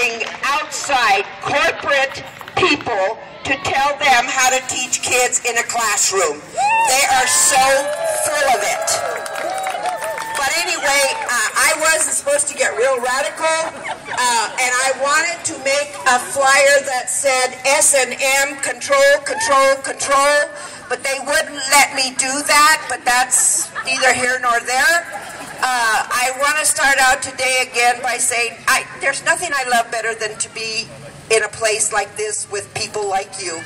hiring outside corporate people to tell them how to teach kids in a classroom. They are so full of it. But anyway, I wasn't supposed to get real radical, and I wanted to make a flyer that said S&M, control, control, control, but they wouldn't let me do that, but that's neither here nor there. I want to start out today again by saying there's nothing I love better than to be in a place like this with people like you.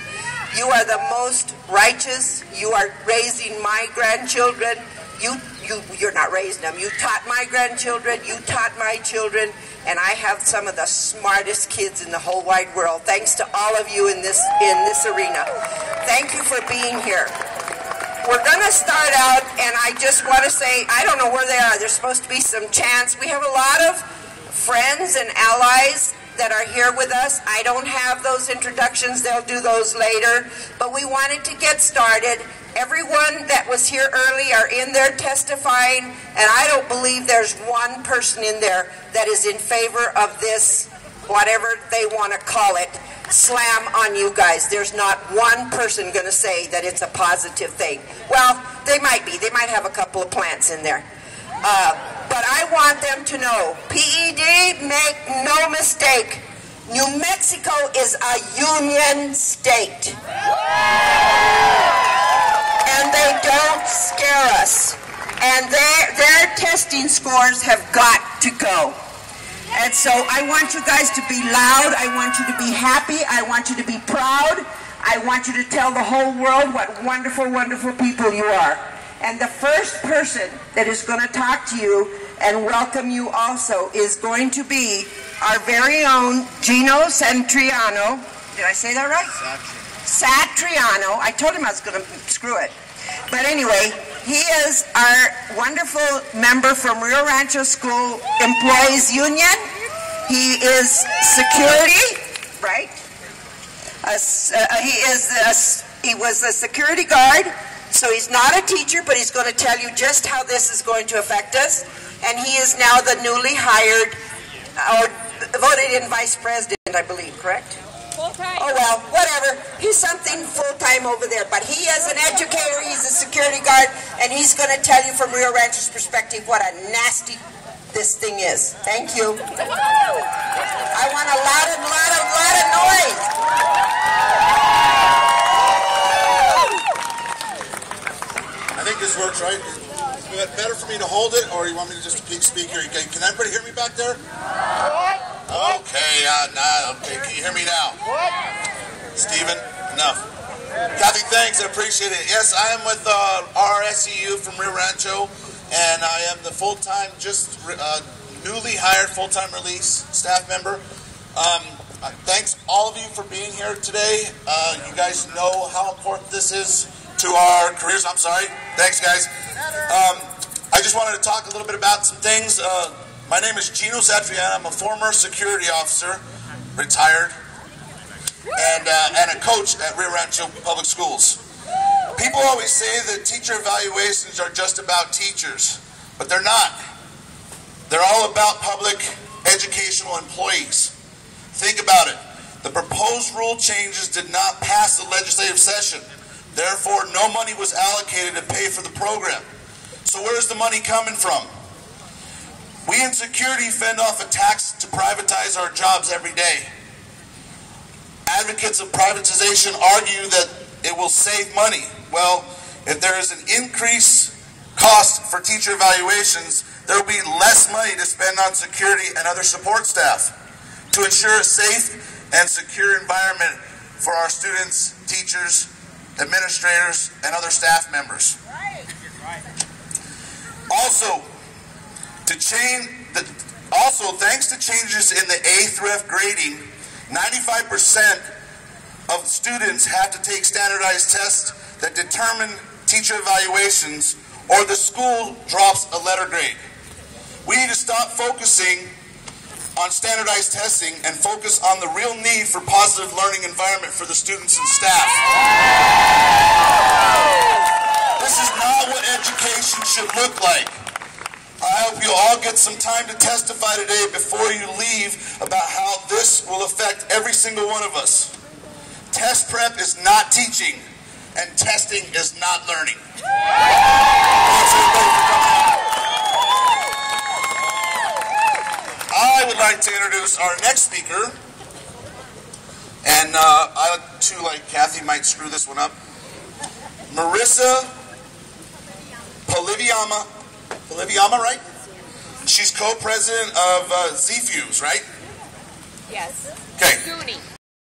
You are the most righteous. You are raising my grandchildren. You're not raising them. You taught my grandchildren. You taught my children. And I have some of the smartest kids in the whole wide world. Thanks to all of you in this arena. Thank you for being here. We're going to start out, and I just want to say, I don't know where they are. There's supposed to be some chants. We have a lot of friends and allies that are here with us. I don't have those introductions. They'll do those later. But we wanted to get started. Everyone that was here early are in there testifying, and I don't believe there's one person in there that is in favor of this, whatever they want to call it, slam on you guys. There's not one person going to say that it's a positive thing. Well, they might be. They might have a couple of plants in there. But I want them to know, PED, make no mistake, New Mexico is a union state. And they don't scare us. And their testing scores have got to go. And so I want you guys to be loud. I want you to be happy. I want you to be proud. I want you to tell the whole world what wonderful, wonderful people you are. And the first person that is going to talk to you and welcome you also is going to be our very own Gino Satriano. Did I say that right? Satriano. I told him I was going to screw it. But anyway, he is our wonderful member from Rio Rancho School Employees Union. He is security, right? He was a security guard. So he's not a teacher, but he's going to tell you just how this is going to affect us. And he is now the newly hired, or voted in vice president, I believe, correct? Full-time. Oh, well, whatever. He's something full-time over there. But he is an educator, he's a security guard, and he's going to tell you from Rio Rancho's perspective what a nasty this thing is. Thank you. I want a lot of noise. I think this works, right? Is it better for me to hold it, or you want me to just speak here? Can everybody hear me back there? Okay, okay. Can you hear me now? Stephen, enough. Kathy, thanks. I appreciate it. Yes, I am with RSEU from Rio Rancho, and I am the full-time, just newly hired full-time release staff member. Thanks all of you for being here today. You guys know how important this is to our careers. I'm sorry. Thanks, guys. I just wanted to talk a little bit about some things. My name is Gino Satriano. I'm a former security officer, retired, and a coach at Rio Rancho Public Schools. People always say that teacher evaluations are just about teachers, but they're not. They're all about public educational employees. Think about it. The proposed rule changes did not pass the legislative session. Therefore, no money was allocated to pay for the program. So where's the money coming from? We in security fend off attacks to privatize our jobs every day. Advocates of privatization argue that it will save money. Well, if there is an increased cost for teacher evaluations, there will be less money to spend on security and other support staff to ensure a safe and secure environment for our students, teachers, administrators, and other staff members. Also, thanks to changes in the A through F grading, 95% of students have to take standardized tests that determine teacher evaluations, or the school drops a letter grade. We need to stop focusing on standardized testing and focus on the real need for positive learning environment for the students and staff. This is not what education should look like. All I hope you all get some time to testify today before you leave about how this will affect every single one of us. Test prep is not teaching, and testing is not learning. Thanks everybody for coming out. I would like to introduce our next speaker, and I too, like Kathy, might screw this one up. Marissa Poliviama, right? She's co-president of Z-Fuse, right? Yes. Okay. Goonie.